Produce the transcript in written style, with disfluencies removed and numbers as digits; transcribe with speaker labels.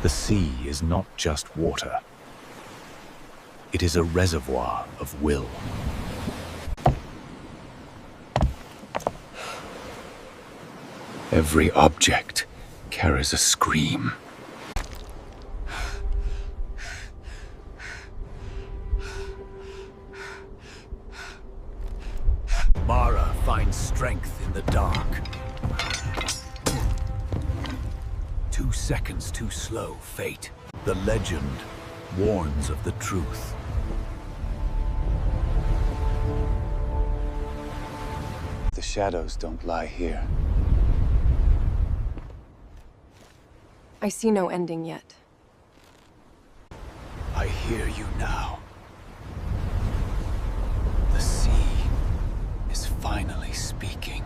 Speaker 1: The sea is not just water. It is a reservoir of will. Every object carries a scream. Mara finds strength in the dark. 2 seconds too slow, fate. The legend warns of the truth. The shadows don't lie here.
Speaker 2: I see no ending yet.
Speaker 1: I hear you now. The sea is finally speaking.